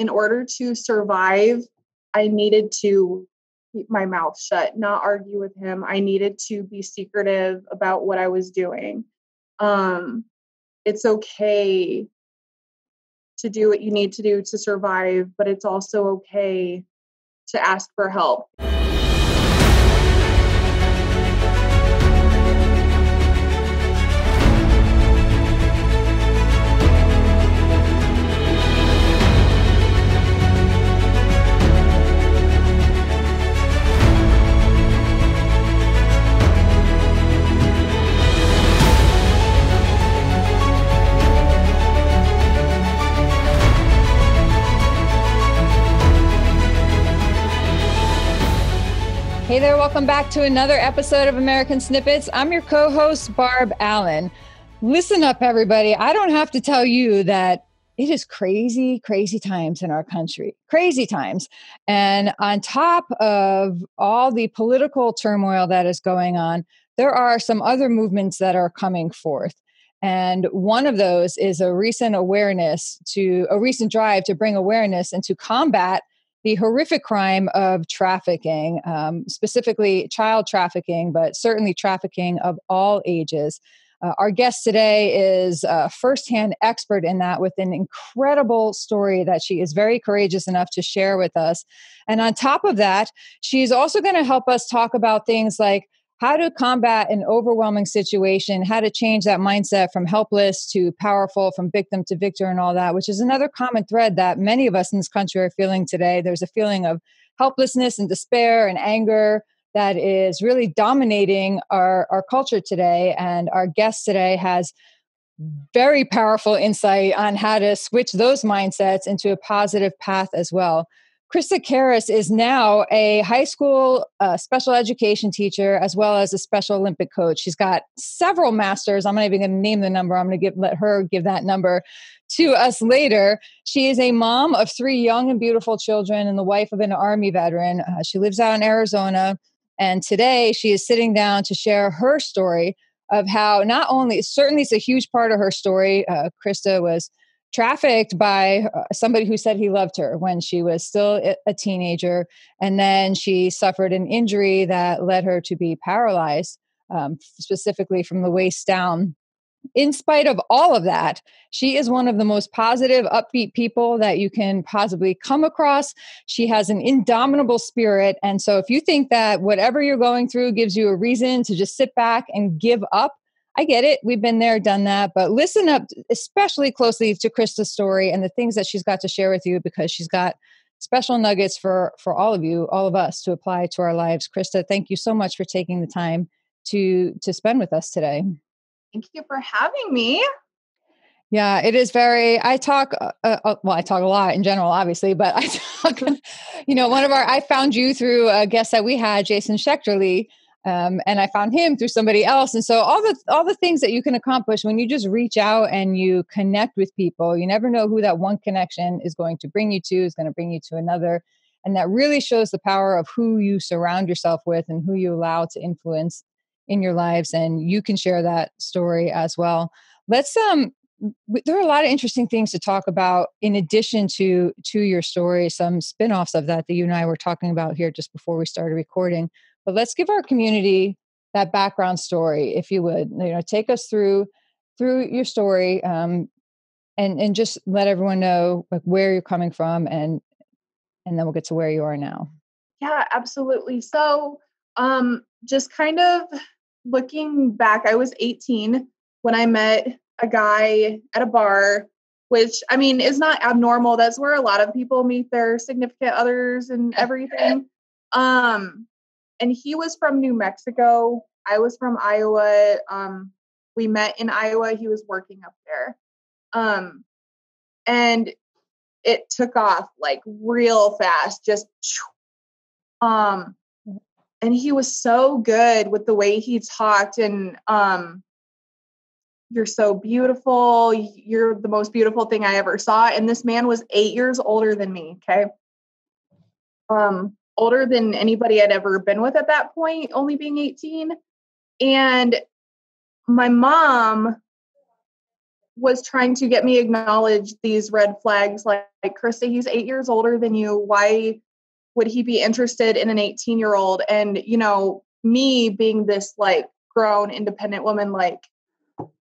in order to survive, I needed to keep my mouth shut, not argue with him. I needed to be secretive about what I was doing. It's okay to do what you need to do to survive, but it's also okay to ask for help. Hey there, welcome back to another episode of American Snippets. I'm your co-host, Barb Allen. Listen up, everybody. I don't have to tell you that it is crazy, crazy times in our country. Crazy times. And on top of all the political turmoil that is going on, there are some other movements that are coming forth. And one of those is a recent drive to bring awareness and to combat the horrific crime of trafficking, specifically child trafficking, but certainly trafficking of all ages. Our guest today is a firsthand expert in that with an incredible story that she is very courageous enough to share with us. And on top of that, she's also going to help us talk about things like how to combat an overwhelming situation, how to change that mindset from helpless to powerful, from victim to victor and all that, which is another common thread that many of us in this country are feeling today. There's a feeling of helplessness and despair and anger that is really dominating our culture today. And our guest today has very powerful insight on how to switch those mindsets into a positive path as well. Christa Cairus is now a high school special education teacher as well as a Special Olympic coach. She's got several masters. I'm not even going to name the number. I'm going to let her give that number to us later. She is a mom of 3 young and beautiful children and the wife of an Army veteran. She lives out in Arizona. And today she is sitting down to share her story of how not only, certainly it's a huge part of her story. Christa was trafficked by somebody who said he loved her when she was still a teenager. And then she suffered an injury that led her to be paralyzed, specifically from the waist down. In spite of all of that, she is one of the most positive, upbeat people that you can possibly come across. She has an indomitable spirit. And so if you think that whatever you're going through gives you a reason to just sit back and give up, I get it. We've been there, done that. But listen up especially closely to Christa's story and the things that she's got to share with you, because she's got special nuggets for all of you, all of us, to apply to our lives. Christa, thank you so much for taking the time to spend with us today. Thank you for having me. Yeah, it is very, I talk a lot in general, obviously, but I talk, I found you through a guest that we had, Jason Schechterly, and I found him through somebody else. And so all the things that you can accomplish when you just reach out and you connect with people, you never know who that one connection is going to bring you to, is going to bring you to another. And that really shows the power of who you surround yourself with and who you allow to influence in your lives. And you can share that story as well. Let's, there are a lot of interesting things to talk about in addition to your story, some spin-offs of that you and I were talking about here just before we started recording. But let's give our community that background story, if you would. Take us through your story, and just let everyone know like where you're coming from, and then we'll get to where you are now. Yeah, absolutely. So, just kind of looking back, I was 18 when I met a guy at a bar, which, I mean, is not abnormal. That's where a lot of people meet their significant others and everything. And he was from New Mexico. I was from Iowa. We met in Iowa. He was working up there. And it took off like real fast, just, and he was so good with the way he talked, and, you're so beautiful. You're the most beautiful thing I ever saw. And this man was 8 years older than me. Okay. Older than anybody I'd ever been with at that point, only being 18. And my mom was trying to get me acknowledge these red flags, like Christa, he's 8 years older than you. Why would he be interested in an 18-year-old? And, you know, me being this like grown, independent woman, like,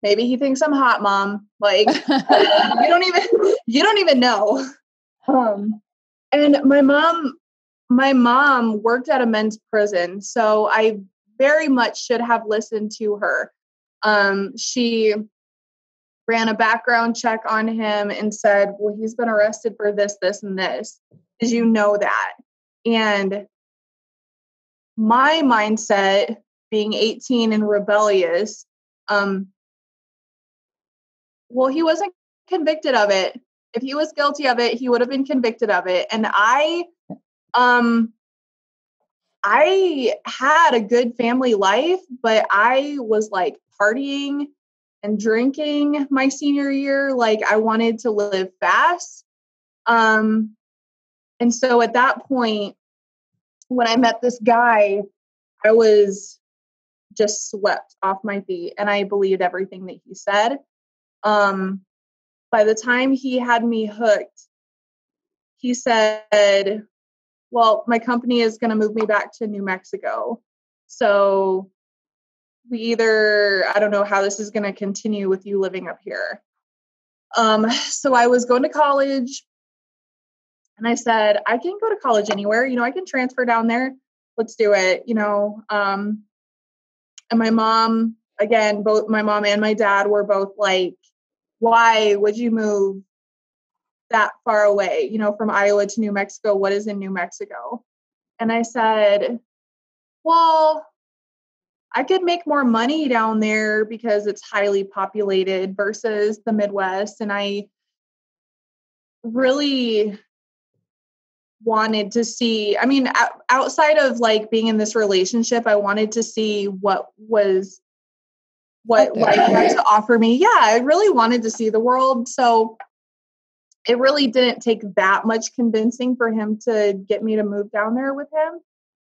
maybe he thinks I'm hot, mom. Like, you don't even know. And my mom worked at a men's prison, so I very much should have listened to her. She ran a background check on him and said, well, he's been arrested for this, this, and this. Did you know that? And my mindset, being 18 and rebellious, well, he wasn't convicted of it. If he was guilty of it, he would have been convicted of it. And I had a good family life, but I was like partying and drinking my senior year. Like, I wanted to live fast. And so at that point, when I met this guy, I was just swept off my feet, and I believed everything that he said. By the time he had me hooked, he said, well, my company is going to move me back to New Mexico. So I don't know how this is going to continue with you living up here. So I was going to college, and I said, I can go to college anywhere. You know, I can transfer down there. Let's do it. You know, and my mom, again, both my mom and my dad were both like, why would you move that far away, you know, from Iowa to New Mexico? What is in New Mexico? And I said, well, I could make more money down there because it's highly populated versus the Midwest. And I really wanted to see, I mean, outside of like being in this relationship, I wanted to see what life had to offer me. Yeah, I really wanted to see the world. So it really didn't take that much convincing for him to get me to move down there with him.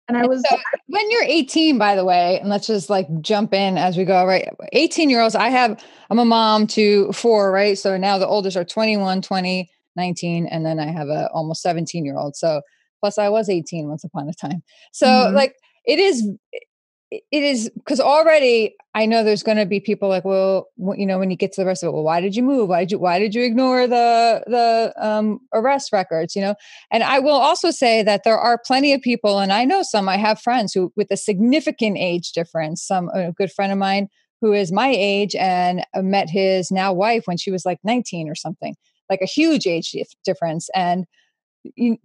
And I was, so when you're 18, by the way, and let's just like jump in as we go, right? 18-year-olds, I'm a mom to 4, right? So now the oldest are 21, 20, 19, and then I have a almost 17-year-old. So plus I was 18 once upon a time. So like it is because already I know there's going to be people like, well, you know, when you get to the rest of it, well, why did you move? Why did you ignore the arrest records? You know, and I will also say that there are plenty of people, and I know some. I have friends who, with a significant age difference. A good friend of mine who is my age and met his now wife when she was like 19 or something, like a huge age difference, and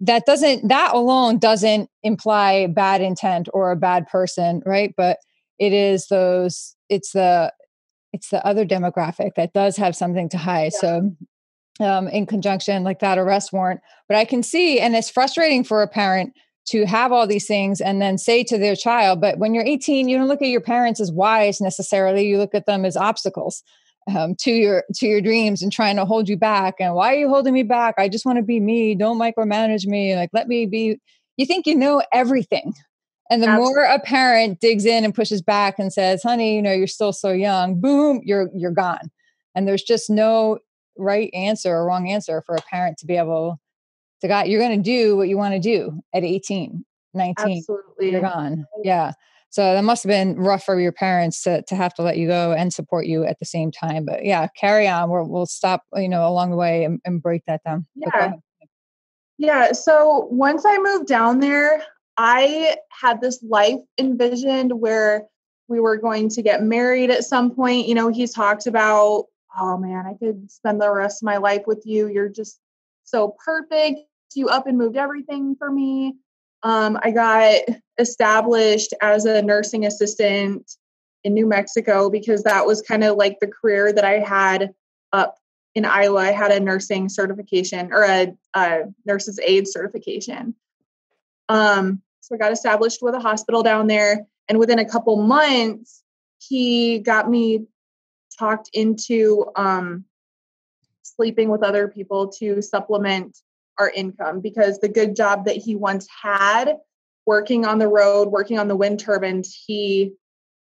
that alone doesn't imply bad intent or a bad person, right? But it's the other demographic that does have something to hide. Yeah. So in conjunction like that arrest warrant, but I can see, and it's frustrating for a parent to have all these things and then say to their child, but when you're 18, you don't look at your parents as wise necessarily. You look at them as obstacles to your dreams and trying to hold you back. And why are you holding me back? I just want to be me. Don't micromanage me. Like, let me be. You think you know everything. And the Absolutely. More a parent digs in and pushes back and says, honey, you know, you're still so young, boom, you're gone. And there's just no right answer or wrong answer for a parent to be able to go, you're going to do what you want to do at 18, 19. Absolutely. You're gone. Yeah. So that must have been rough for your parents to have to let you go and support you at the same time. But yeah, carry on. We'll stop, you know, along the way and break that down. Yeah. Yeah. So once I moved down there, I had this life envisioned where we were going to get married at some point. You know, he's talked about, oh man, I could spend the rest of my life with you. You're just so perfect. You up and moved everything for me. I got established as a nursing assistant in New Mexico because that was kind of like the career that I had up in Iowa. I had a nursing certification or a nurse's aide certification. So I got established with a hospital down there. And within a couple months, he got me talked into sleeping with other people to supplement our income, because the good job that he once had working on the road, working on the wind turbines, he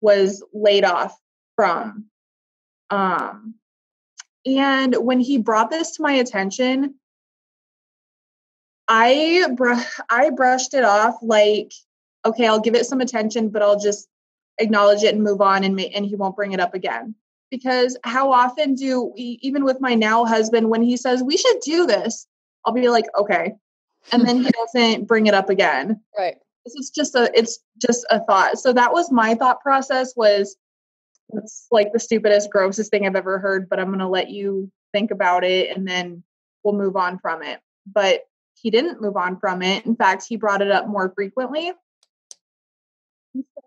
was laid off from. And when he brought this to my attention, I brushed it off like, okay, I'll give it some attention, but I'll just acknowledge it and move on, and he won't bring it up again. Because how often do we, even with my now husband, when he says we should do this, I'll be like, okay. And then he doesn't bring it up again. Right. It's just a thought. So that was my thought process, was it's like the stupidest, grossest thing I've ever heard, but I'm going to let you think about it and then we'll move on from it. But he didn't move on from it. In fact, he brought it up more frequently.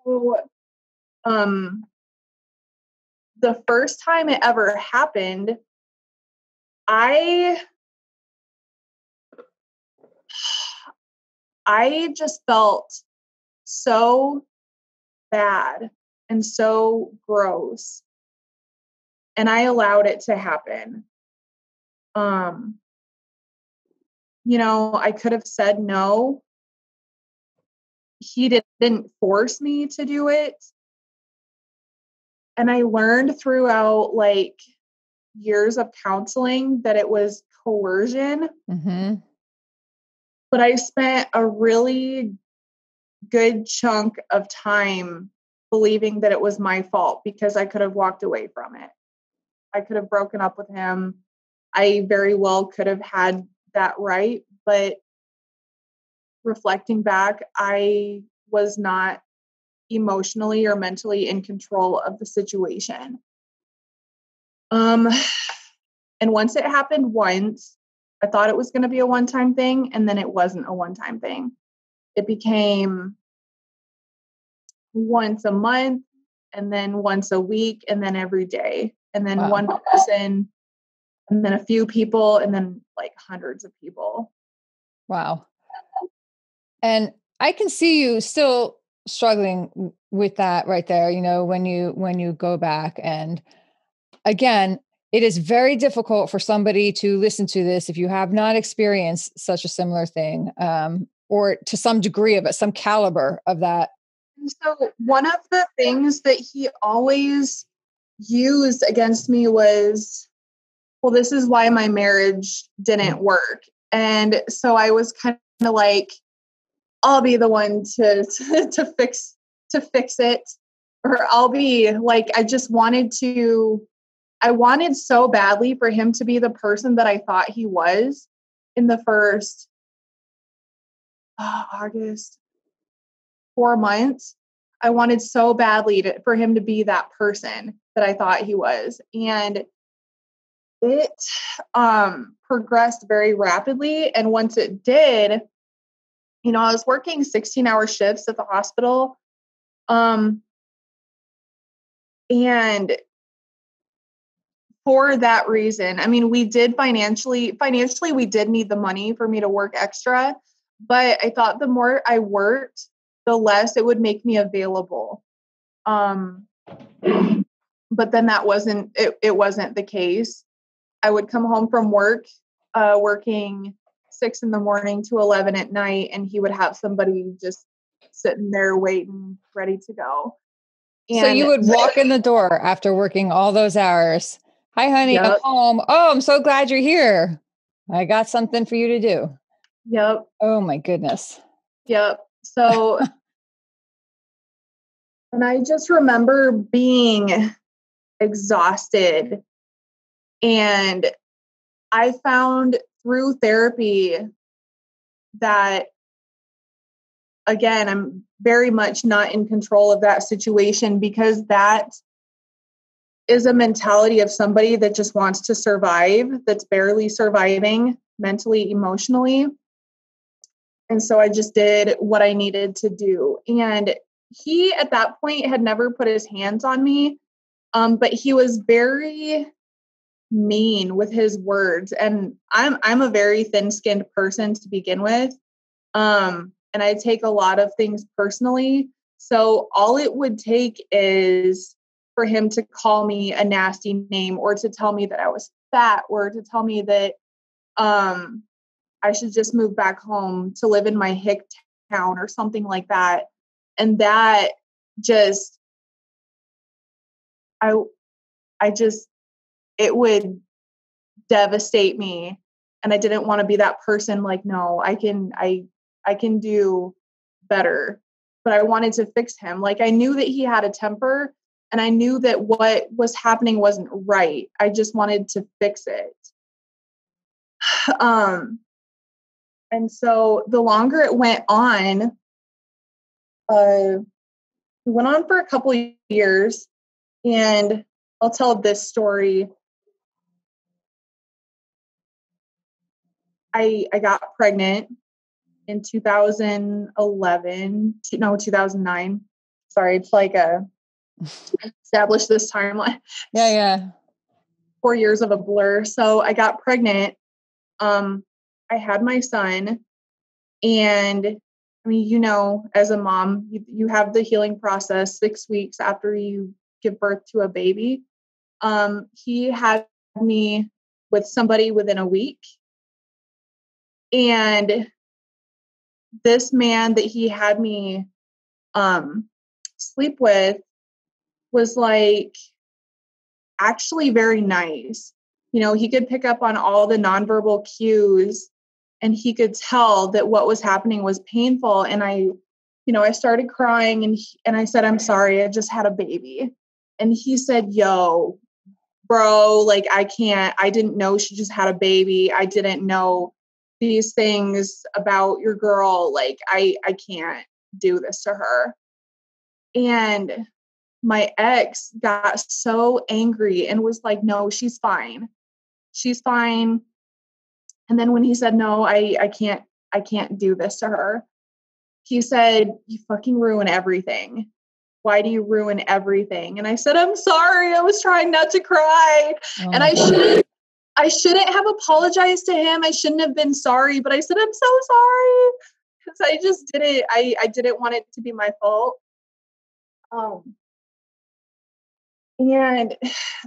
So, the first time it ever happened, I just felt so bad and so gross. And I allowed it to happen. I could have said no. He didn't force me to do it. And I learned throughout like years of counseling that it was coercion. Mm-hmm. But I spent a really good chunk of time believing that it was my fault, because I could have walked away from it. I could have broken up with him. I very well could have had that right. But reflecting back, I was not emotionally or mentally in control of the situation. And once it happened once, I thought it was going to be a one-time thing, and then it wasn't a one-time thing. It became once a month, and then once a week, and then every day, and then one person, and then a few people, and then like hundreds of people. Wow. And I can see you still struggling with that right there, when you go back. And again, it is very difficult for somebody to listen to this if you have not experienced such a similar thing, or to some degree of it, some caliber of that. So one of the things that he always used against me was, well, this is why my marriage didn't work. And so I was kind of like, I'll be the one to fix it. Or I'll be like, I wanted so badly for him to be the person that I thought he was in the first August 4 months. I wanted so badly for him to be that person that I thought he was. And it progressed very rapidly. And once it did, I was working 16-hour shifts at the hospital. And for that reason, I mean, we did financially, we did need the money for me to work extra, but I thought the more I worked, the less it would make me available. But then that wasn't the case. I would come home from work, working 6 a.m. to 11 at night, and he would have somebody just sitting there waiting, ready to go. And so you would walk in the door after working all those hours. Hi, honey, yep. I'm home. Oh, I'm so glad you're here. I got something for you to do. Yep. Oh my goodness. Yep. So, and I just remember being exhausted, and I found through therapy that, again, I'm very much not in control of that situation, because that is a mentality of somebody that just wants to survive, that's barely surviving mentally, emotionally. And so I just did what I needed to do. And he, at that point, had never put his hands on me, but he was very mean with his words. And I'm a very thin-skinned person to begin with. And I take a lot of things personally. So all it would take is for him to call me a nasty name, or to tell me that I was fat, or to tell me that I should just move back home to live in my hick town or something like that. And that just, it would devastate me. And I didn't want to be that person like, no, I can do better. But I wanted to fix him. Like, I knew that he had a temper, and I knew that what was happening wasn't right. I just wanted to fix it. And so the longer it went on, it went on for a couple of years, and I'll tell this story. I got pregnant in 2009. Sorry, it's like establish this timeline. Yeah. 4 years of a blur. So I got pregnant. I had my son, and I mean, you know, as a mom, you have the healing process 6 weeks after you give birth to a baby. He had me with somebody within a week. And this man that he had me sleep with was like actually very nice. You know, he could pick up on all the nonverbal cues, and he could tell that what was happening was painful. And I started crying, and I said, I'm sorry, I just had a baby. And he said, yo, bro, like, I didn't know she just had a baby. I didn't know these things about your girl. Like, I can't do this to her. And my ex got so angry and was like, no, she's fine. She's fine. And then when he said, no, I can't do this to her, he said, you fucking ruin everything. Why do you ruin everything? And I said, I'm sorry. I was trying not to cry. Oh, and I shouldn't have apologized to him. I shouldn't have been sorry, but I said, I'm so sorry. Because I just didn't, I didn't want it to be my fault. And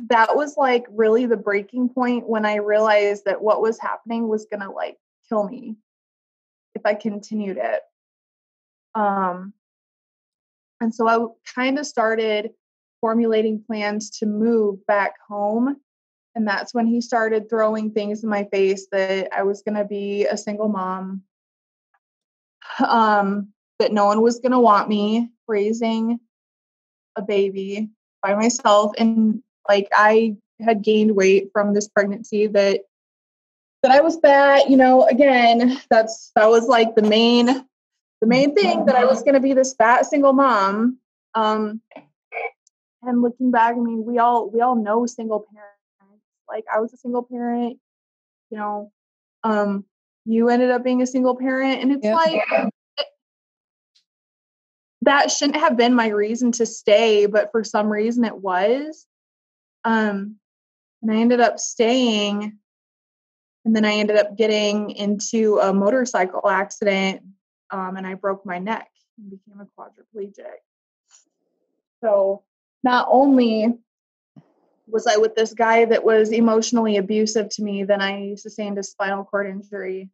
that was like really the breaking point when I realized that what was happening was going to like kill me if I continued it. And so I kind of started formulating plans to move back home. And that's when he started throwing things in my face that I was going to be a single mom, that no one was going to want me raising a baby by myself. And like, I had gained weight from this pregnancy, that I was fat, you know. Again, that was like the main thing, that I was going to be this fat single mom. And looking back, I mean, we all know single parents. Like, I was a single parent, you know. You ended up being a single parent, and it's like, that shouldn't have been my reason to stay, but for some reason it was. And I ended up staying, and then I ended up getting into a motorcycle accident, and I broke my neck and became a quadriplegic. So not only was I with this guy that was emotionally abusive to me, then I sustained a spinal cord injury.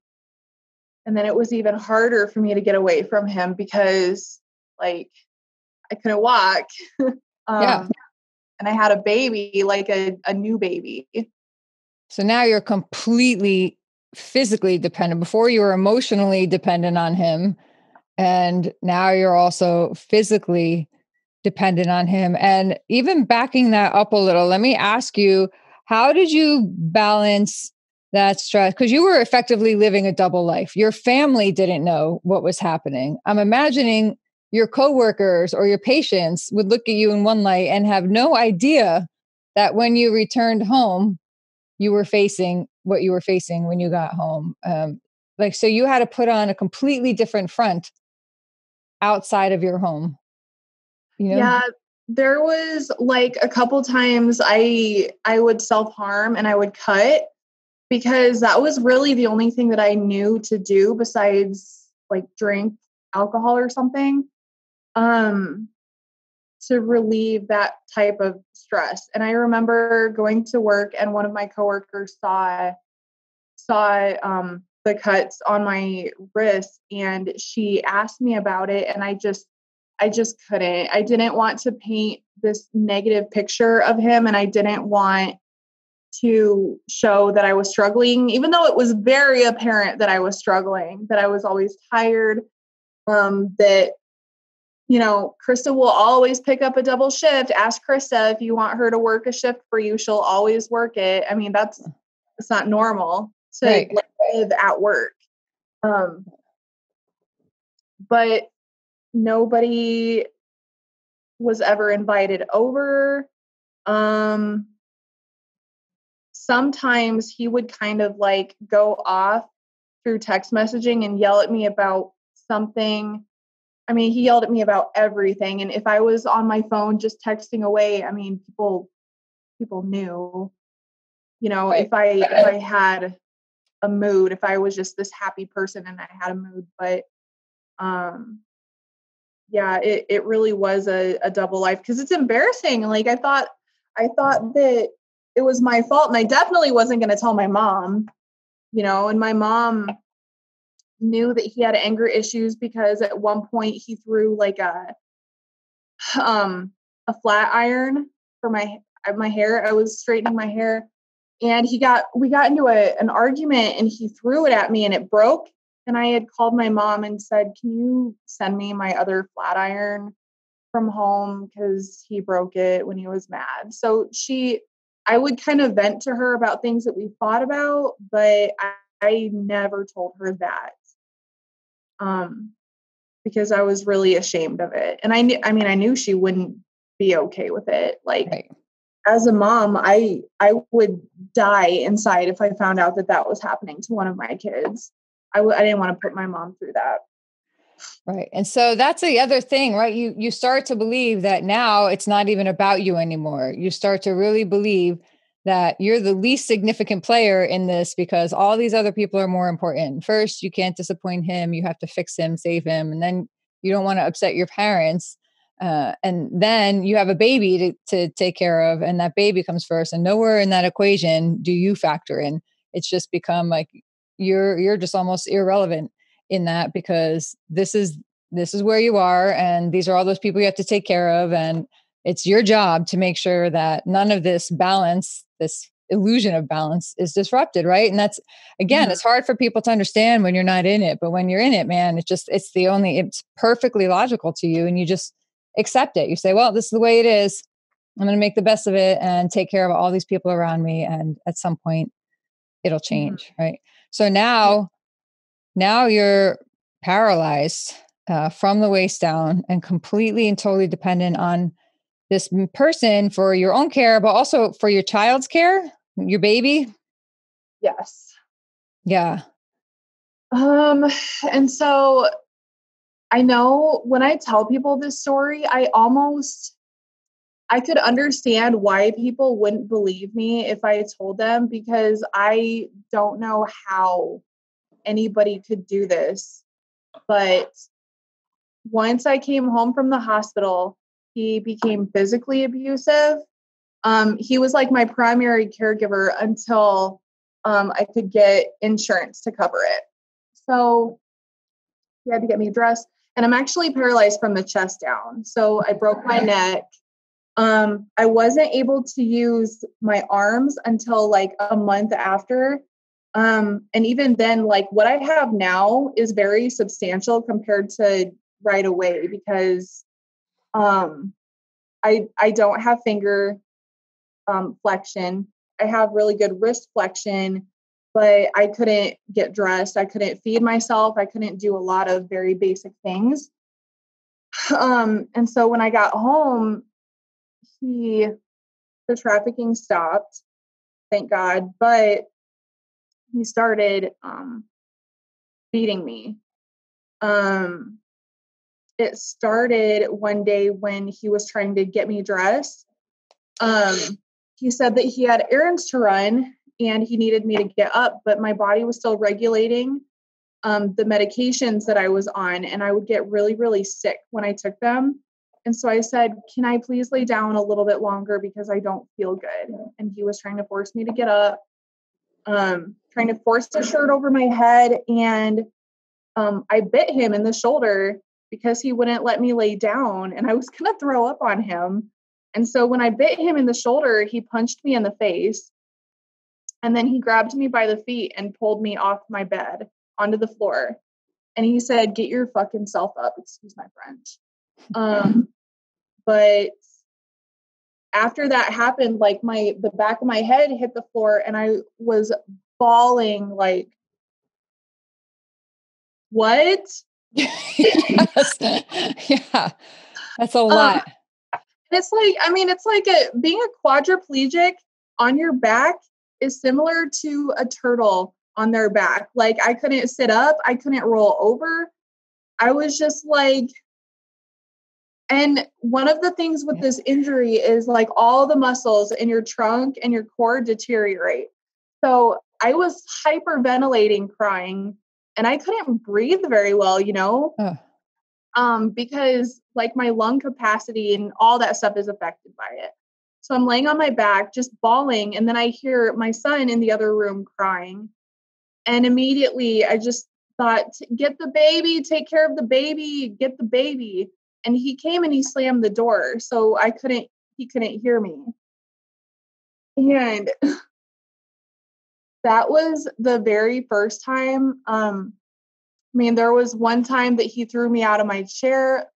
And then it was even harder for me to get away from him because, like, I couldn't walk. And I had a baby, like a new baby. So now you're completely physically dependent. Before you were emotionally dependent on him, and now you're also physically dependent on him. And even backing that up a little, let me ask you, how did you balance that stress? Because you were effectively living a double life. Your family didn't know what was happening. I'm imagining your coworkers or your patients would look at you in one light and have no idea that when you returned home, you were facing what you were facing when you got home. So you had to put on a completely different front outside of your home. You know? Yeah, there was like a couple times I would self-harm and I would cut, because that was really the only thing that I knew to do besides like drink alcohol or something, to relieve that type of stress. And I remember going to work, and one of my coworkers saw the cuts on my wrist, and she asked me about it, and I just couldn't. I didn't want to paint this negative picture of him, and I didn't want to show that I was struggling, even though it was very apparent that I was struggling, that I was always tired, that, Christa will always pick up a double shift. Ask Christa if you want her to work a shift for you. She'll always work it. I mean, it's not normal to Right. live at work. But nobody was ever invited over. Sometimes he would kind of like go off through text messaging and yell at me about something. I mean, he yelled at me about everything. And if I was on my phone just texting away, I mean, people knew, Right. if I had a mood, if I was just this happy person and I had a mood. But yeah, it really was a double life, because it's embarrassing. Like I thought that it was my fault, and I definitely wasn't going to tell my mom, and my mom knew that he had anger issues because at one point he threw like a flat iron for my hair. I was straightening my hair, and we got into an argument, and he threw it at me and it broke. And I had called my mom and said, "Can you send me my other flat iron from home? Because he broke it when he was mad." So I would kind of vent to her about things that we fought about, but I never told her that. Because I was really ashamed of it. And I knew she wouldn't be okay with it. Like, Right. as a mom, I would die inside if I found out that was happening to one of my kids. I didn't want to put my mom through that. Right. And so that's the other thing, right? You start to believe that now it's not even about you anymore. You start to really believe that you're the least significant player in this because all these other people are more important. First, you can't disappoint him. You have to fix him, save him. And then you don't want to upset your parents. And then you have a baby to take care of, and that baby comes first. And nowhere in that equation do you factor in. It's just become like you're just almost irrelevant in that, because this is where you are, and these are all those people you have to take care of, and it's your job to make sure that none of this balance, this illusion of balance, is disrupted, right? And that's, again, Mhm. it's hard for people to understand when you're not in it, but when you're in it, man, it's perfectly logical to you, and you just accept it. You say, well, this is the way it is. I'm going to make the best of it and take care of all these people around me, and at some point it'll Mhm. change, right? So now you're paralyzed from the waist down and completely and totally dependent on this person for your own care, but also for your child's care, your baby. Yes. Yeah. And so I know when I tell people this story, I could understand why people wouldn't believe me if I told them, because I don't know how anybody could do this. But once I came home from the hospital, he became physically abusive. He was like my primary caregiver until I could get insurance to cover it. So he had to get me dressed. And I'm actually paralyzed from the chest down. So I broke my neck. I wasn't able to use my arms until like a month after. And even then, like what I have now is very substantial compared to right away, because I don't have finger flexion. I have really good wrist flexion, but I couldn't get dressed. I couldn't feed myself. I couldn't do a lot of very basic things. And so when I got home, the trafficking stopped, thank God, but he started beating me. It started one day when he was trying to get me dressed. He said that he had errands to run and he needed me to get up, but my body was still regulating the medications that I was on, and I would get really, really sick when I took them. And so I said, "Can I please lay down a little bit longer because I don't feel good?" And he was trying to force me to get up, trying to force the shirt over my head. And I bit him in the shoulder because he wouldn't let me lay down, and I was going to throw up on him. And so when I bit him in the shoulder, he punched me in the face. And then he grabbed me by the feet and pulled me off my bed onto the floor. And he said, "Get your fucking self up." Excuse my French. But after that happened, like the back of my head hit the floor and I was bawling like, what? Yes. Yeah. That's a lot. It's like, I mean, it's like being a quadriplegic on your back is similar to a turtle on their back. Like I couldn't sit up. I couldn't roll over. I was just like, and one of the things with this injury is like all the muscles in your trunk and your core deteriorate. So I was hyperventilating, crying, and I couldn't breathe very well, because like my lung capacity and all that stuff is affected by it. So I'm laying on my back, just bawling, and then I hear my son in the other room crying. And immediately I just thought, get the baby, take care of the baby, get the baby. And he came and he slammed the door. So he couldn't hear me. And that was the very first time. I mean, there was one time that he threw me out of my chair.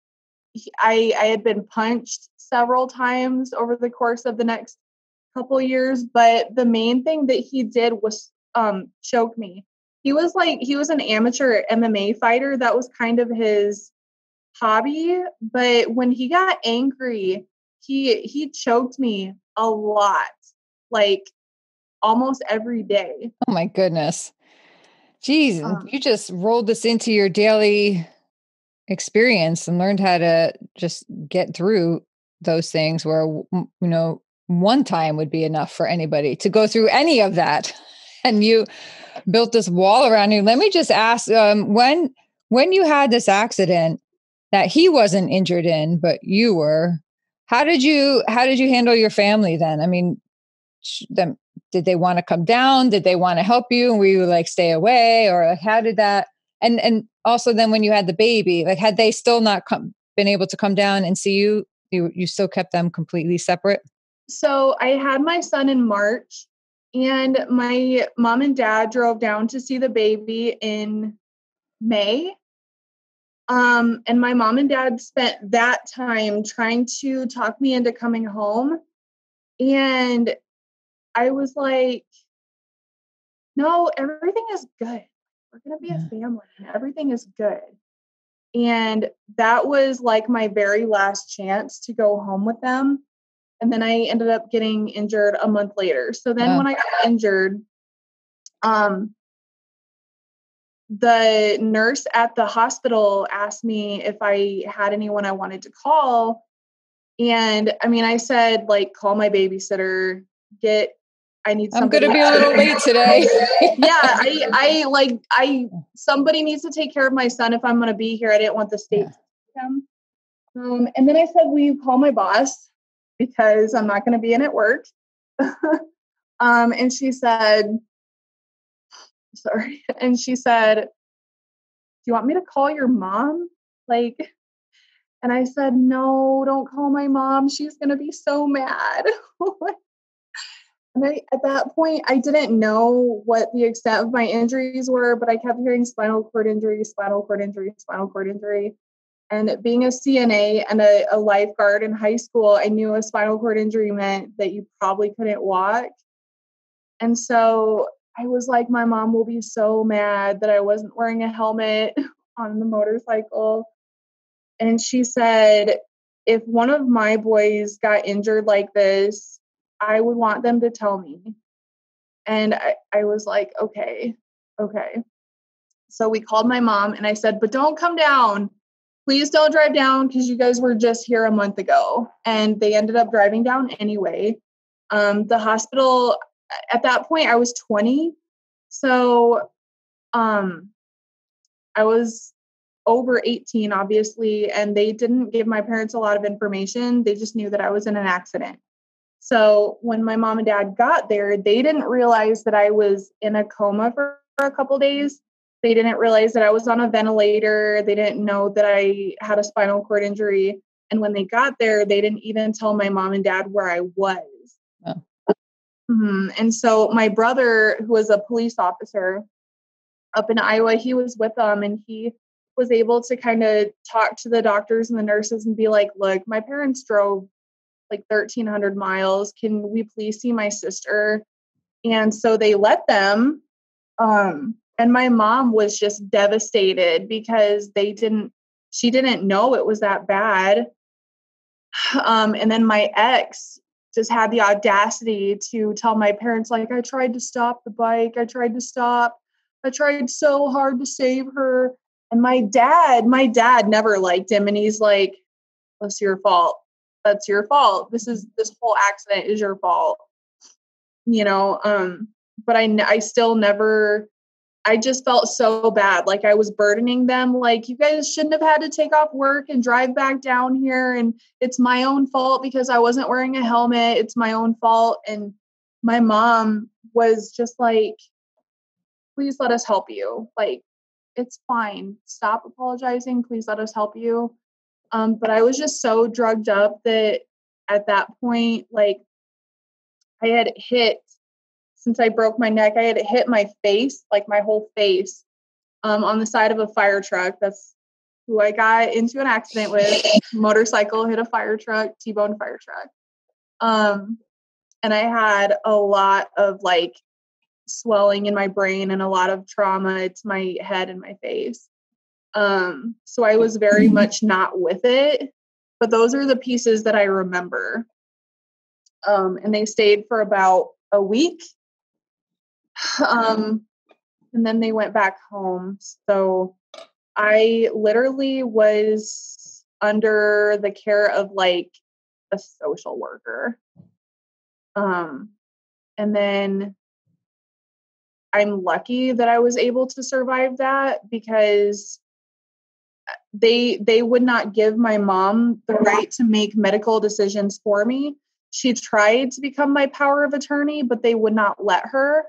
I had been punched several times over the course of the next couple years, but the main thing that he did was choke me. He was an amateur MMA fighter. That was kind of his hobby. But when he got angry, he choked me a lot, like almost every day. Oh my goodness. Geez, you just rolled this into your daily experience and learned how to just get through those things where, one time would be enough for anybody to go through any of that. And you built this wall around you. Let me just ask, when you had this accident that he wasn't injured in, but you were, how did you handle your family then? I mean, did they want to come down? Did they want to help you? And were you like, stay away? Or how did that? And also then when you had the baby, like, had they still not been able to come down and see you, you still kept them completely separate? So I had my son in March, and my mom and dad drove down to see the baby in May. And my mom and dad spent that time trying to talk me into coming home. And I was like, no, everything is good. We're going to be a family and everything is good. And that was like my very last chance to go home with them. And then I ended up getting injured a month later. So then when I got injured, the nurse at the hospital asked me if I had anyone I wanted to call. And I mean, I said, like, call my babysitter, I need somebody. I'm going to be a little late today. Somebody needs to take care of my son if I'm going to be here. I didn't want the state to take him. And then I said, will you call my boss? Because I'm not going to be in at work. And she said, sorry. And she said, do you want me to call your mom? And I said, no, don't call my mom. She's going to be so mad. And at that point, I didn't know what the extent of my injuries were, but I kept hearing spinal cord injury, spinal cord injury, spinal cord injury. And being a CNA and a lifeguard in high school, I knew a spinal cord injury meant that you probably couldn't walk. And so I was like, my mom will be so mad that I wasn't wearing a helmet on the motorcycle. And she said, if one of my boys got injured like this, I would want them to tell me. And I was like, okay. So we called my mom and I said, but don't come down. Please don't drive down because you guys were just here a month ago. And they ended up driving down anyway. The hospital, at that point, I was 20. So I was over 18, obviously, and they didn't give my parents a lot of information. They just knew that I was in an accident. So when my mom and dad got there, they didn't realize that I was in a coma for a couple days. They didn't realize that I was on a ventilator. They didn't know that I had a spinal cord injury. And when they got there, they didn't even tell my mom and dad where I was. Oh. And so my brother, who was a police officer up in Iowa, he was with them, and he was able to kind of talk to the doctors and the nurses and be like, look, my parents drove like 1,300 miles. Can we please see my sister? And so they let them. And my mom was just devastated because she didn't know it was that bad. And then my ex just had the audacity to tell my parents, like, I tried to stop the bike. I tried so hard to save her. And my dad never liked him. And he's like, that's your fault. That's your fault. This whole accident is your fault. But I still never, I just felt so bad. Like I was burdening them. Like, you guys shouldn't have had to take off work and drive back down here. And it's my own fault because I wasn't wearing a helmet. It's my own fault. And my mom was just like, please let us help you. Like, it's fine. Stop apologizing. Please let us help you. But I was just so drugged up that at that point, like since I broke my neck, I had hit my face, like my whole face, on the side of a fire truck. That's who I got into an accident with. Motorcycle hit a fire truck, T-boned fire truck. And I had a lot of like swelling in my brain and a lot of trauma to my head and my face. So I was very much not with it, but those are the pieces that I remember. And they stayed for about a week. And then they went back home. So I literally was under the care of like a social worker. And then I'm lucky that I was able to survive that because they would not give my mom the right to make medical decisions for me. She tried to become my power of attorney, but they would not let her.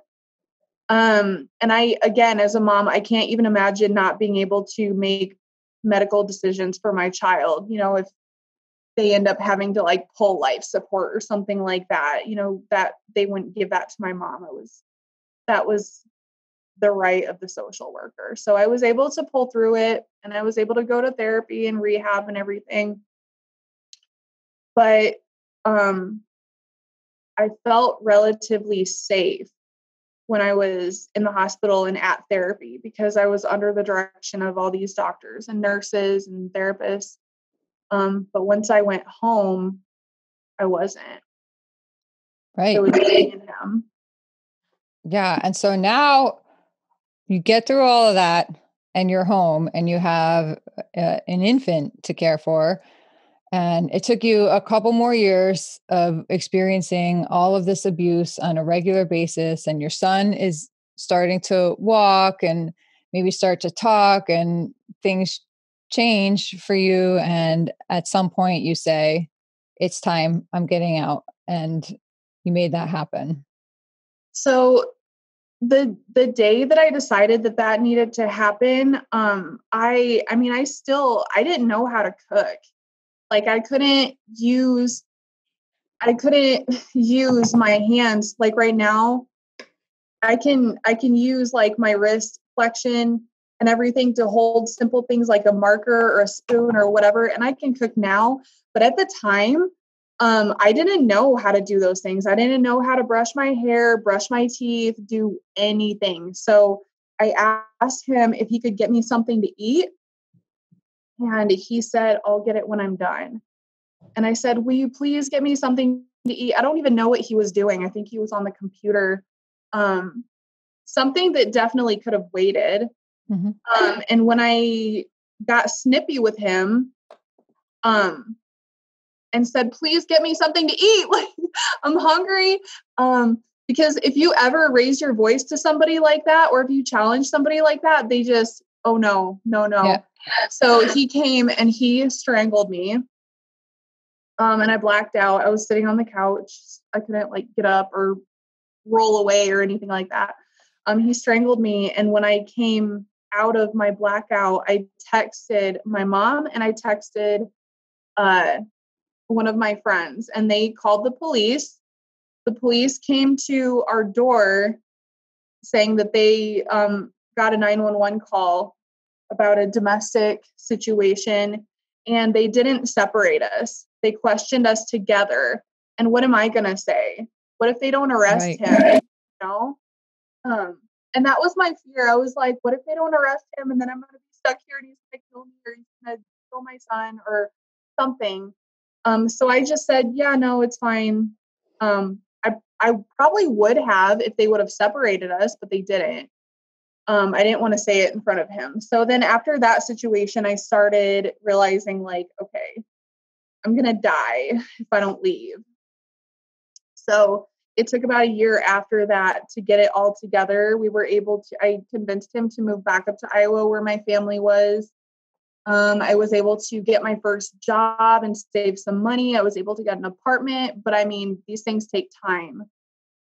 And I, again, as a mom, I can't even imagine not being able to make medical decisions for my child. If they end up having to like pull life support or something like that, that they wouldn't give that to my mom. That was the right of the social worker. So I was able to pull through it, and I was able to go to therapy and rehab and everything. But I felt relatively safe when I was in the hospital and at therapy because I was under the direction of all these doctors and nurses and therapists. But once I went home, I wasn't. Right. It was me and him. Yeah. And so now you get through all of that and you're home and you have an infant to care for. And it took you a couple more years of experiencing all of this abuse on a regular basis. And your son is starting to walk and maybe start to talk, and things change for you. And at some point you say, it's time, I'm getting out. And you made that happen. So the day that I decided that needed to happen, I didn't know how to cook. Like I couldn't use my hands. Like right now, I can use like my wrist flexion and everything to hold simple things like a marker or a spoon or whatever, and I can cook now. But at the time, I didn't know how to do those things. I didn't know how to brush my hair, brush my teeth, do anything. So I asked him if he could get me something to eat, and he said, I'll get it when I'm done. And I said, will you please get me something to eat? I don't even know what he was doing. I think he was on the computer. Something that definitely could have waited. Mm-hmm. And when I got snippy with him, and said, please get me something to eat. Like, I'm hungry. Because if you ever raise your voice to somebody like that, or if you challenge somebody like that, they just, oh no. Yeah. So he came and he strangled me. And I blacked out. I was sitting on the couch. I couldn't like get up or roll away or anything like that. He strangled me. And when I came out of my blackout, I texted my mom and I texted one of my friends, and they called the police. The police came to our door saying that they got a 911 call about a domestic situation, and they didn't separate us. They questioned us together. And what am I going to say? What if they don't arrest him? You know? And that was my fear. I was like, what if they don't arrest him and then I'm going to be stuck here and he's going to kill me or he's going to kill my son or something. So I just said, yeah, no, it's fine. I probably would have if they would have separated us, but they didn't. I didn't want to say it in front of him. So then after that situation, I started realizing like, okay, I'm going to die if I don't leave. So it took about a year after that to get it all together. I convinced him to move back up to Iowa where my family was. I was able to get my first job and save some money. I was able to get an apartment, but I mean, these things take time.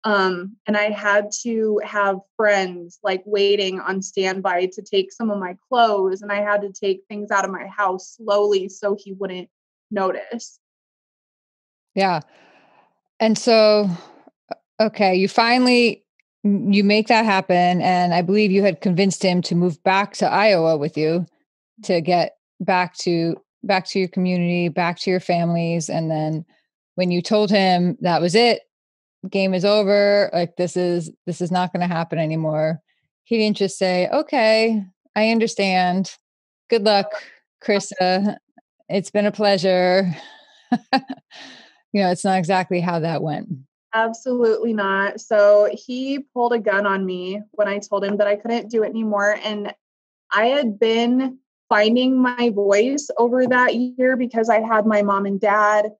And I had to have friends like waiting on standby to take some of my clothes, and I had to take things out of my house slowly so he wouldn't notice. Yeah. And so, okay, you make that happen. And I believe you had convinced him to move back to Iowa with you to get back to your community, back to your families. And then when you told him that was it, game is over, like this is not going to happen anymore, he didn't just say, okay, I understand. Good luck, Christa. It's been a pleasure. It's not exactly how that went. Absolutely not. So he pulled a gun on me when I told him that I couldn't do it anymore. And I had been finding my voice over that year because I had my mom and dad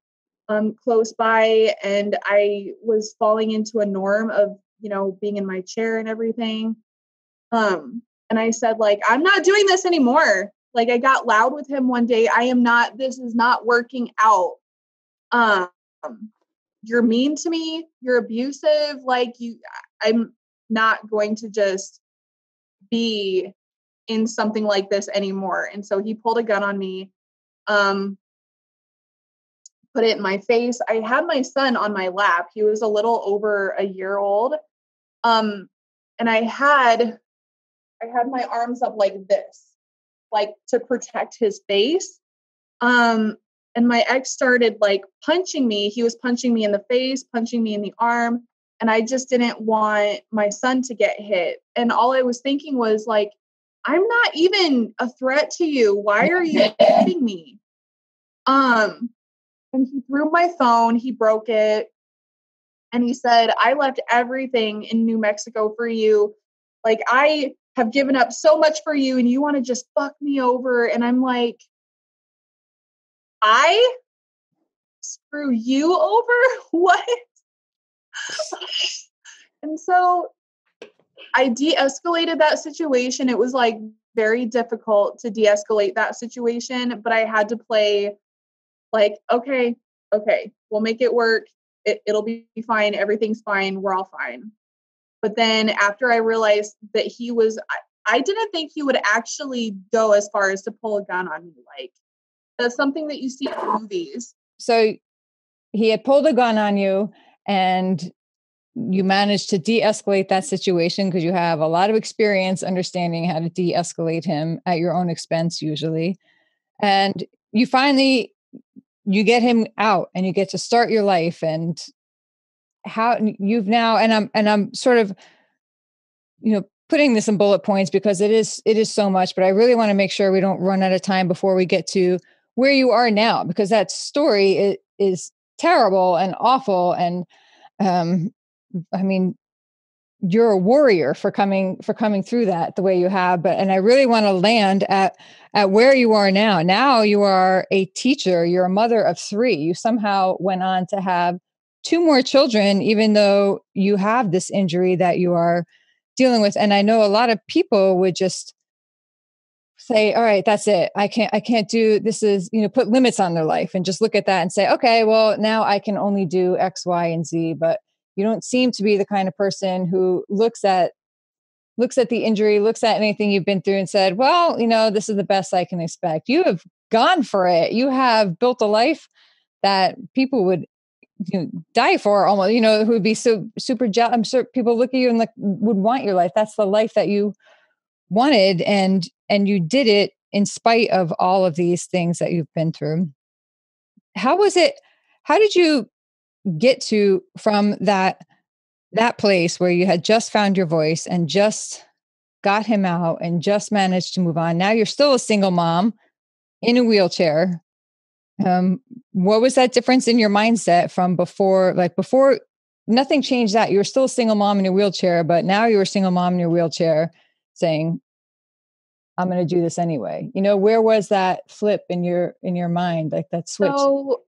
close by, and I was falling into a norm of, being in my chair and everything. And I said, like, I'm not doing this anymore. Like, I got loud with him one day. This is not working out. You're mean to me. You're abusive. I'm not going to just be in something like this anymore. And so he pulled a gun on me, put it in my face. I had my son on my lap. He was a little over a year old. And I had my arms up like this, like to protect his face. And my ex started like punching me. He was punching me in the face, punching me in the arm. And I just didn't want my son to get hit. And all I was thinking was like, I'm not even a threat to you. Why are you hitting me? And he threw my phone, he broke it. And he said, I left everything in New Mexico for you. Like, I have given up so much for you and you want to just fuck me over. And I'm like, I screw you over? What? And so I de-escalated that situation. It was like very difficult to de-escalate that situation, but I had to play like, okay, we'll make it work. It'll be fine. Everything's fine. We're all fine. But then after I realized that I didn't think he would actually go as far as to pull a gun on me. Like, that's something that you see in movies. So he had pulled a gun on you, and you managed to de-escalate that situation because you have a lot of experience understanding how to de-escalate him at your own expense usually. And you get him out and you get to start your life, and how you've now, and I'm sort of, putting this in bullet points because it is so much, but I really want to make sure we don't run out of time before we get to where you are now, because that story is terrible and awful. And, I mean, you're a warrior for coming through that the way you have, and I really want to land at where you are now. Now you are a teacher, you're a mother of 3. You somehow went on to have 2 more children, even though you have this injury that you are dealing with. And I know a lot of people would just say, all right, that's it. I can't do this, is, put limits on their life and just look at that and say, okay, well, now I can only do X, Y, and Z. But you don't seem to be the kind of person who looks at the injury, looks at anything you've been through and said, well, this is the best I can expect. You have gone for it. You have built a life that people would die for almost, who would be so super jealous. I'm sure people look at you and like would want your life. That's the life that you wanted. And you did it in spite of all of these things that you've been through. How was it? How did you get to from that place where you had just found your voice and just got him out and just managed to move on? Now you're still a single mom in a wheelchair. What was that difference in your mindset from before? Like before, nothing changed that. You were still a single mom in a wheelchair, but now you're a single mom in your wheelchair saying, I'm going to do this anyway. Where was that flip in your mind, like that switch? So,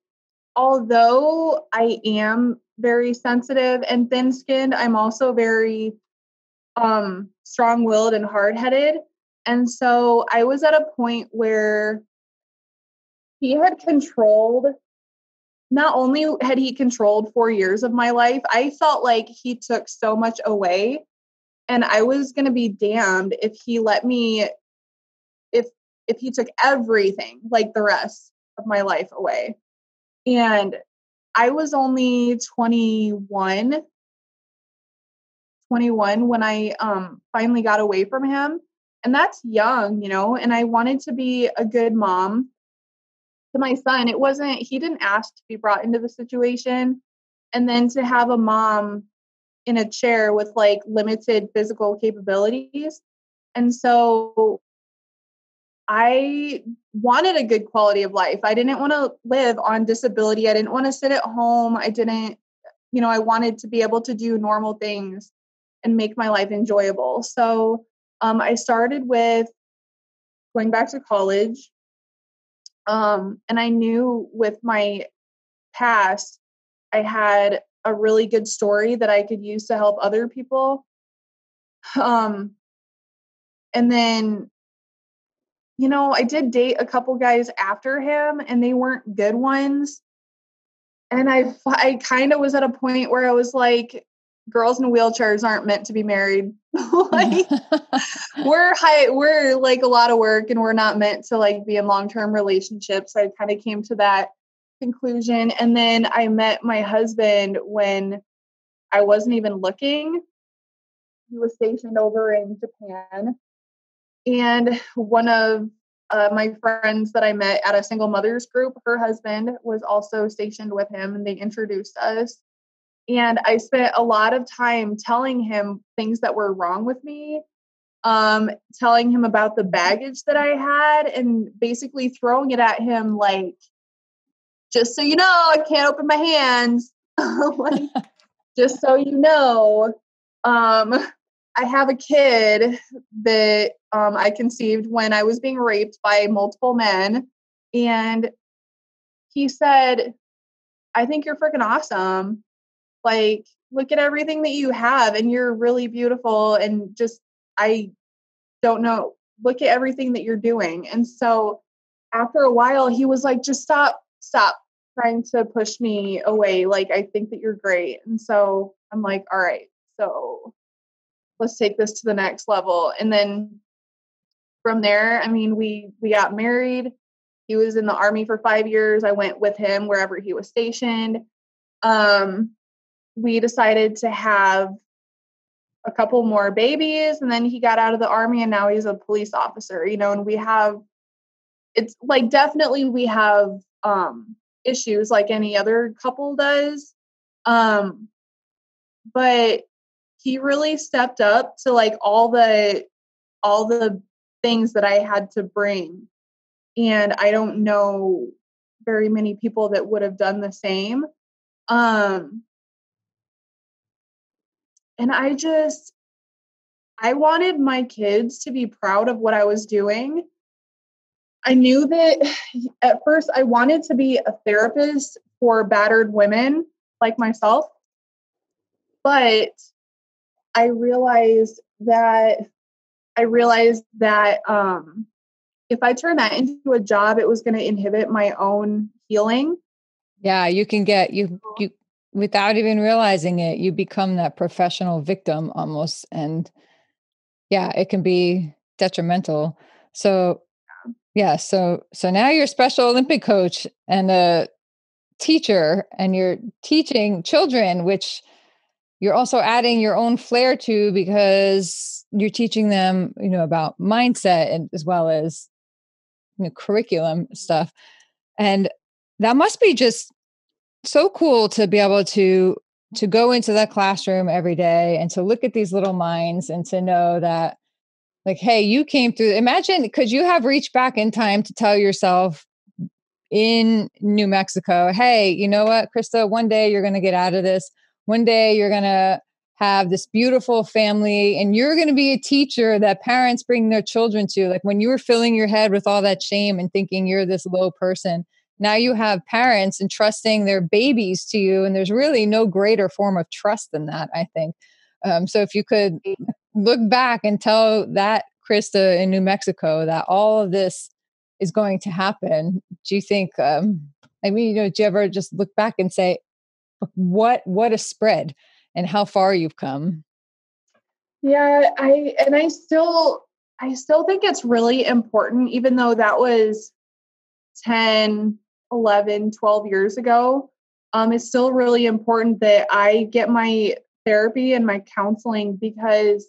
although I am very sensitive and thin-skinned, I'm also very strong-willed and hard-headed. And so I was at a point where he had controlled, not only had he controlled 4 years of my life, I felt like he took so much away, and I was going to be damned if he let me, if he took everything, like the rest of my life away. And I was only 21 when I finally got away from him. And that's young, and I wanted to be a good mom to my son. He didn't ask to be brought into the situation. And then to have a mom in a chair with like limited physical capabilities. And so I wanted a good quality of life. I didn't want to live on disability. I didn't want to sit at home. I wanted to be able to do normal things and make my life enjoyable. So I started with going back to college. And I knew with my past, I had a really good story that I could use to help other people. And then, I did date a couple guys after him, and they weren't good ones. And I kind of was at a point where I was like, girls in wheelchairs aren't meant to be married. Like, we're like a lot of work, and we're not meant to like be in long-term relationships. I kind of came to that conclusion. And then I met my husband when I wasn't even looking. He was stationed over in Japan. And one of my friends that I met at a single mothers group, her husband was also stationed with him, and they introduced us. And I spent a lot of time telling him things that were wrong with me, telling him about the baggage that I had, and basically throwing it at him like, just so you know, I can't open my hands. Like, just so you know, I have a kid that I conceived when I was being raped by multiple men. And he said, I think you're freaking awesome. Like, look at everything that you have, and you're really beautiful. And just, I don't know, look at everything that you're doing. And so after a while, he was like, just stop trying to push me away. Like, I think that you're great. And so I'm like, all right, so let's take this to the next level. And then from there, I mean, we got married. He was in the Army for 5 years. I went with him wherever he was stationed. We decided to have a couple more babies, and then he got out of the Army, and now he's a police officer, and it's like, definitely we have issues like any other couple does. But he really stepped up to like all the things that I had to bring. And I don't know very many people that would have done the same. And I wanted my kids to be proud of what I was doing. I knew that at first I wanted to be a therapist for battered women like myself, but I realized that if I turned that into a job, it was going to inhibit my own healing. Yeah, you can get you without even realizing it, you become that professional victim almost, and yeah, it can be detrimental. So yeah, so now you're a Special Olympic coach and teacher and you're teaching children, which you're also adding your own flair to, because you're teaching them, about mindset and as well as curriculum stuff. And that must be just so cool to be able to go into that classroom every day and to look at these little minds and to know that, like, hey, you came through. Imagine, could you have reached back in time to tell yourself in New Mexico, hey, you know what, Christa, one day you're going to get out of this. One day you're going to have this beautiful family and you're going to be a teacher that parents bring their children to. Like when you were filling your head with all that shame and thinking you're this low person, now you have parents entrusting their babies to you. And there's really no greater form of trust than that, I think. So if you could look back and tell that Christa in New Mexico that all of this is going to happen, do you think, do you ever just look back and say, what a spread and how far you've come? Yeah, I still think it's really important, even though that was 10, 11, 12 years ago. It's still really important that I get my therapy and my counseling, because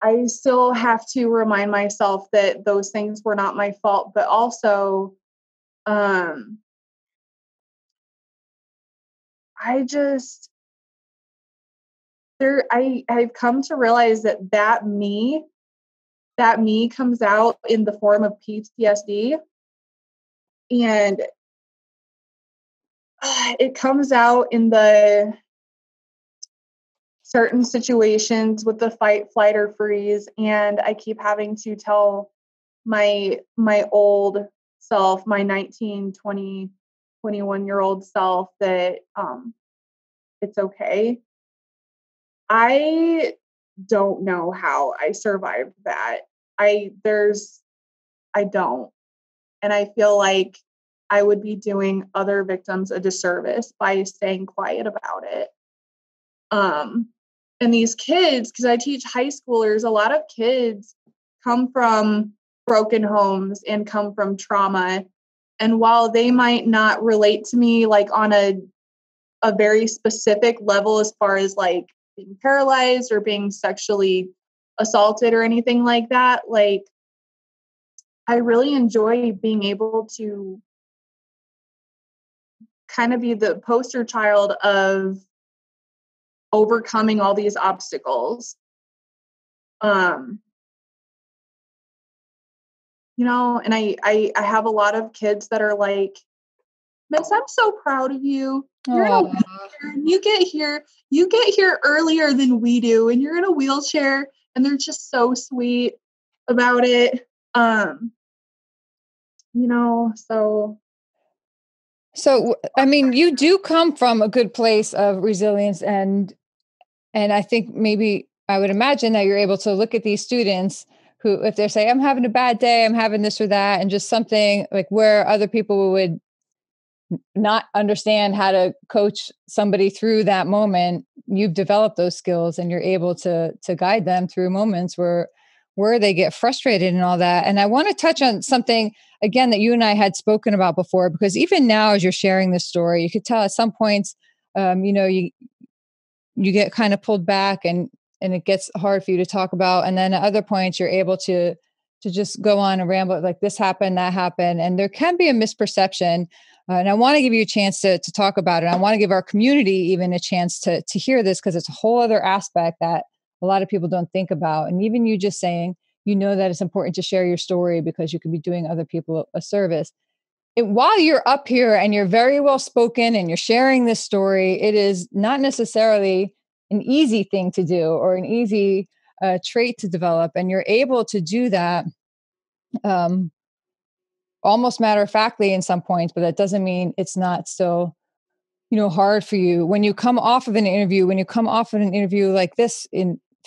I still have to remind myself that those things were not my fault, but also, I just, I've come to realize that me comes out in the form of PTSD, and it comes out in the certain situations with the fight, flight, or freeze. And I keep having to tell my old self, my 19, 20, 21-year-old self, that it's okay. I don't know how I survived that. I don't. And I feel like I would be doing other victims a disservice by staying quiet about it. And these kids, because I teach high schoolers, a lot of kids come from broken homes and come from trauma. And while they might not relate to me like on a very specific level, as far as like being paralyzed or being sexually assaulted or anything like that, like I really enjoy being able to kind of be the poster child of overcoming all these obstacles. And I have a lot of kids that are like, Miss, I'm so proud of you. You're in a wheelchair and you get here earlier than we do, and you're in a wheelchair, and they're just so sweet about it. So, I mean, you do come from a good place of resilience, and I think maybe I would imagine that you're able to look at these students who, if they're saying, I'm having a bad day, I'm having this or that, and just something like where other people would not understand how to coach somebody through that moment, you've developed those skills and you're able to guide them through moments where they get frustrated and all that. And I want to touch on something again that you and I had spoken about before, because even now as you're sharing this story, you could tell at some points, you get kind of pulled back and it gets hard for you to talk about. And then at other points you're able to just go on and ramble like this happened, that happened. And there can be a misperception. And I want to give you a chance to talk about it. I want to give our community even a chance to hear this, because it's a whole other aspect that a lot of people don't think about. And even you just saying, that it's important to share your story because you could be doing other people a service. While you're up here and you're very well spoken and you're sharing this story, it is not necessarily an easy thing to do or an easy trait to develop. And you're able to do that almost matter of factly in some points, but that doesn't mean it's not still, hard for you. When you come off of an interview, like this,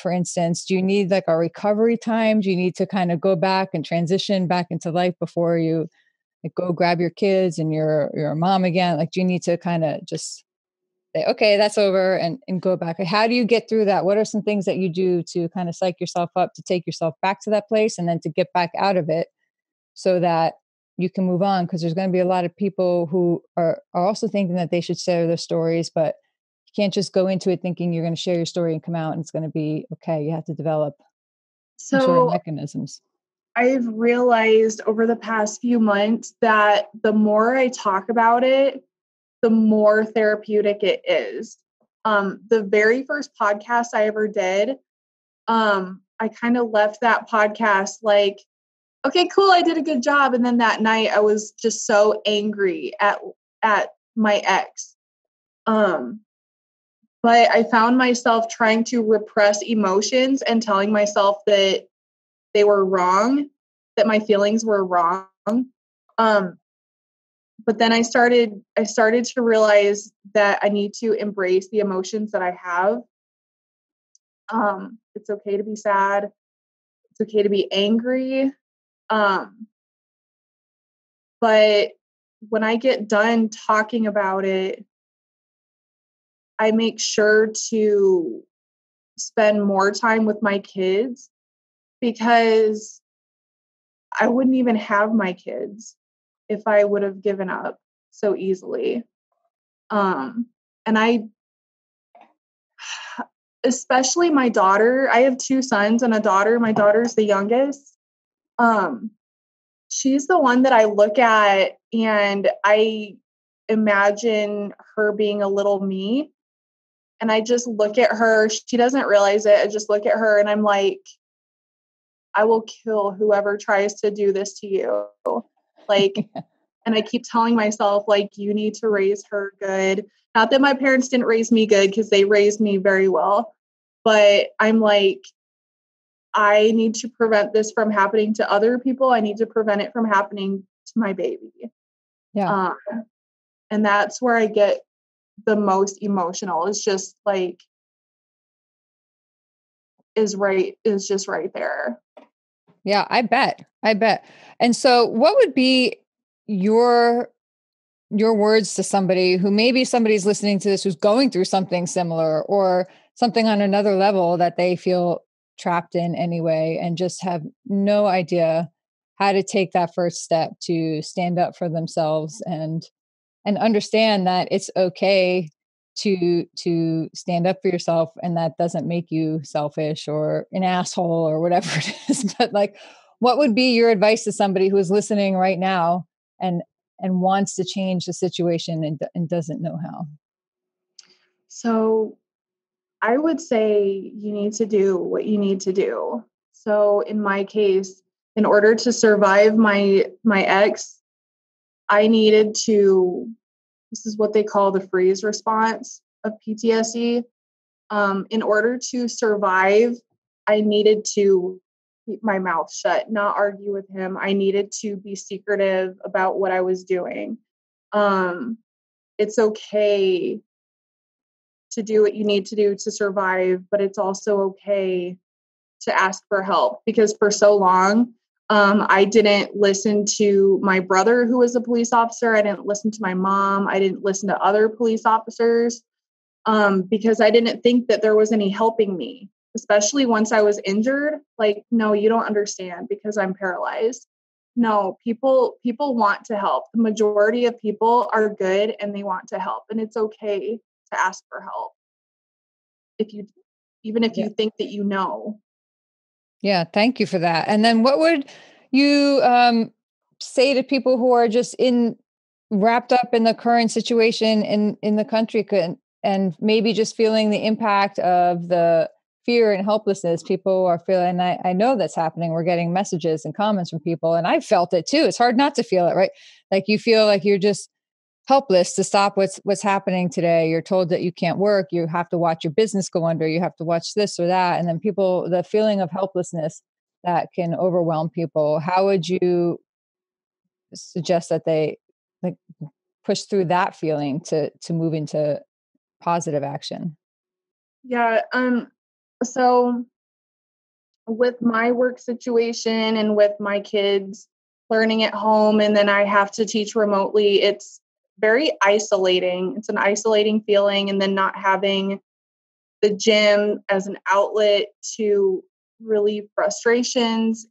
for instance, do you need like a recovery time? Do you need to kind of go back and transition back into life before you like go grab your kids and you're a mom again? Like, do you need to kind of just say, okay, that's over and go back? How do you get through that? What are some things that you do to kind of psych yourself up, to take yourself back to that place and then to get back out of it so that you can move on, because there's going to be a lot of people who are also thinking that they should share their stories, but you can't just go into it thinking you're going to share your story and come out and it's going to be okay. You have to develop some sort of So mechanisms. I've realized over the past few months that the more I talk about it, the more therapeutic it is. The very first podcast I ever did, I kind of left that podcast like, okay, cool, I did a good job. And then that night I was just so angry at my ex. But I found myself trying to repress emotions and telling myself that they were wrong, that my feelings were wrong. But then I started to realize that I need to embrace the emotions that I have. It's okay to be sad. It's okay to be angry. But when I get done talking about it, I make sure to spend more time with my kids, because I wouldn't even have my kids if I would have given up so easily. And I, especially my daughter, I have 2 sons and a daughter. My daughter's the youngest. She's the one that I look at and I imagine her being a little me. And I just look at her. She doesn't realize it. I just look at her and I'm like, I will kill whoever tries to do this to you. Like, and I keep telling myself, like, you need to raise her good. Not that my parents didn't raise me good, because they raised me very well. But I'm like, I need to prevent this from happening to other people. I need to prevent it from happening to my baby. Yeah. And that's where I get the most emotional. It's just like, is just right there. Yeah, I bet. And so what would be your words to somebody who, maybe somebody's listening to this who's going through something similar or something on another level that they feel trapped in anyway, and just have no idea how to take that first step to stand up for themselves and understand that it's okay to stand up for yourself, and that doesn't make you selfish or an asshole or whatever it is. But like, what would be your advice to somebody who is listening right now and wants to change the situation and doesn't know how? So I would say you need to do what you need to do. So in my case, in order to survive my ex, I needed to, this is what they call the freeze response of PTSD. In order to survive, I needed to keep my mouth shut, not argue with him. I needed to be secretive about what I was doing. It's okay to do what you need to do to survive, but it's also okay to ask for help, because for so long, I didn't listen to my brother, who was a police officer. I didn't listen to my mom. I didn't listen to other police officers, because I didn't think that there was any helping me, especially once I was injured. Like, no, you don't understand, because I'm paralyzed. No, people want to help. The majority of people are good and they want to help, and it's okay to ask for help. Even if Yeah. you think that you know. Yeah, thank you for that. And then what would you say to people who are just wrapped up in the current situation in the country, and maybe just feeling the impact of the fear and helplessness people are feeling? I know that's happening. We're getting messages and comments from people, and I've felt it too. It's hard not to feel it, right? Like, you feel like you're just helpless to stop what's happening today. You're told that you can't work, you have to watch your business go under, you have to watch this or that. And then the feeling of helplessness that can overwhelm people. How would you suggest that they, like, push through that feeling to move into positive action? Yeah. So with my work situation and with my kids learning at home, and then I have to teach remotely, it's very isolating. It's an isolating feeling. And then not having the gym as an outlet to relieve frustrations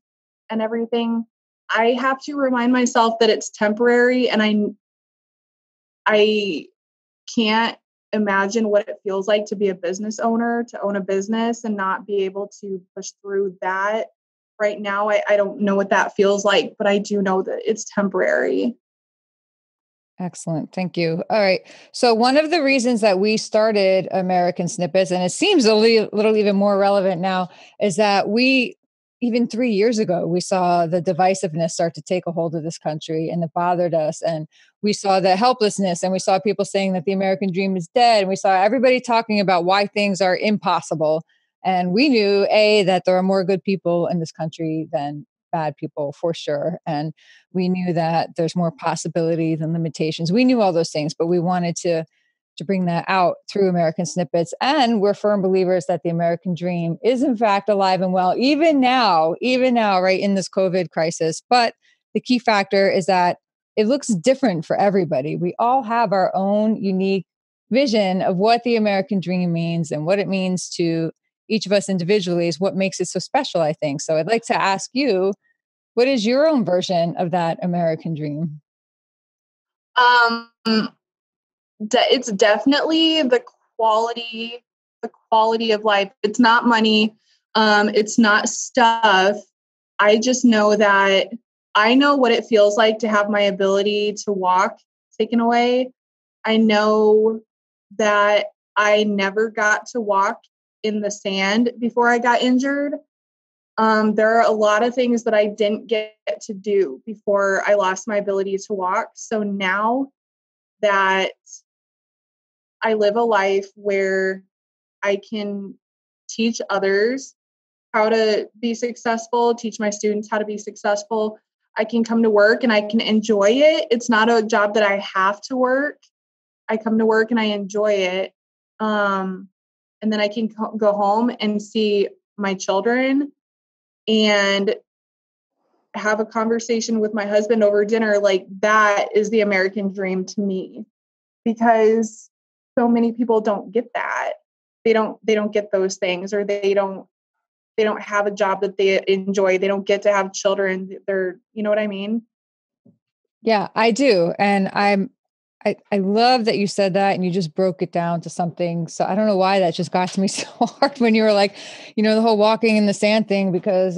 and everything. I have to remind myself that it's temporary, and I can't imagine what it feels like to be a business owner, to own a business and not be able to push through that. Right now, I don't know what that feels like, but I do know that it's temporary. Excellent. Thank you. All right. So one of the reasons that we started American Snippets, and it seems little even more relevant now, is that even 3 years ago, we saw the divisiveness start to take a hold of this country, and it bothered us. And we saw the helplessness, and we saw people saying that the American dream is dead. And we saw everybody talking about why things are impossible. And we knew, that there are more good people in this country than bad people, for sure. And we knew that there's more possibility than limitations. We knew all those things, but we wanted to bring that out through American Snippets. And we're firm believers that the American dream is in fact alive and well, even now, right in this COVID crisis. But the key factor is that it looks different for everybody. We all have our own unique vision of what the American dream means, and what it means to each of us individually is what makes it so special, I think. So I'd like to ask you, what is your own version of that American dream? Um, it's definitely quality, the quality of life. It's not money. It's not stuff. I just know that I know what it feels like to have my ability to walk taken away. I know that I never got to walk in the sand before I got injured. There are a lot of things that I didn't get to do before I lost my ability to walk. So now that I live a life where I can teach others how to be successful, teach my students how to be successful, I can come to work and I can enjoy it. It's not a job that I have to work. I come to work and I enjoy it. And then I can go home and see my children and have a conversation with my husband over dinner. Like, that is the American dream to me, because so many people don't get that. They don't get those things, or they don't have a job that they enjoy. They don't get to have children. You know what I mean? Yeah, I do. And I love that you said that, and you just broke it down to something. So I don't know why that just got to me so hard when you were like, the whole walking in the sand thing, because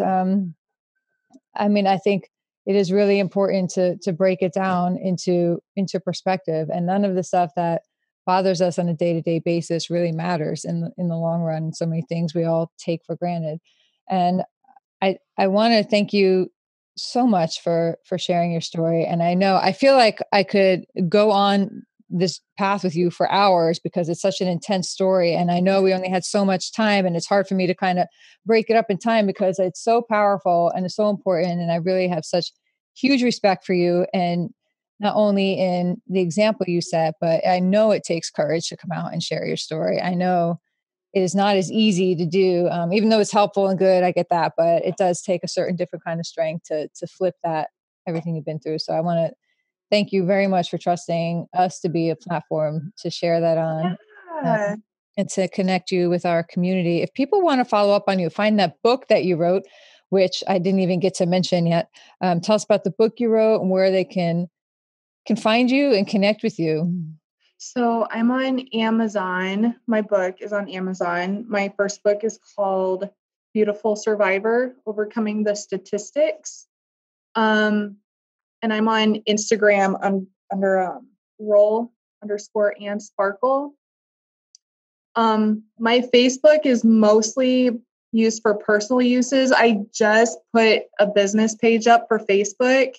I think it is really important to break it down into perspective, and none of the stuff that bothers us on a day-to-day basis really matters in the long run. So many things we all take for granted. And I want to thank you so much for sharing your story. And I feel like I could go on this path with you for hours, because it's such an intense story. And I know we only had so much time, and it's hard for me to kind of break it up in time, because it's so powerful and it's so important. And I really have such huge respect for you. And not only in the example you set, but I know it takes courage to come out and share your story. I know it is not as easy to do, even though it's helpful and good. I get that, but it does take a certain different kind of strength to flip that, everything you've been through. So I want to thank you very much for trusting us to be a platform to share that on, Yeah. and to connect you with our community. If people want to follow up on you, find that book that you wrote, which I didn't even get to mention yet. Tell us about the book you wrote and where they can find you and connect with you. So I'm on Amazon. My book is on Amazon. My first book is called Beautiful Survivor: Overcoming the Statistics. And I'm on Instagram under roll_and sparkle. My Facebook is mostly used for personal uses. I just put a business page up for Facebook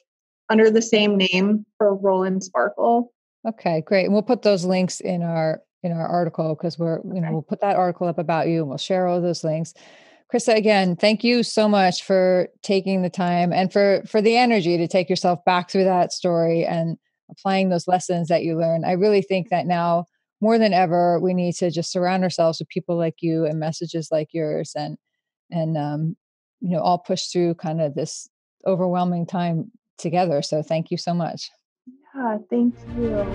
under the same name, for Roll and Sparkle. Okay, great. And we'll put those links in our article, because Okay. we'll put that article up about you, and we'll share all those links. Christa, again, thank you so much for taking the time, and for the energy to take yourself back through that story and applying those lessons that you learned. I really think that now more than ever, we need to just surround ourselves with people like you and messages like yours, and all push through kind of this overwhelming time together. So thank you so much. Yeah, thank you.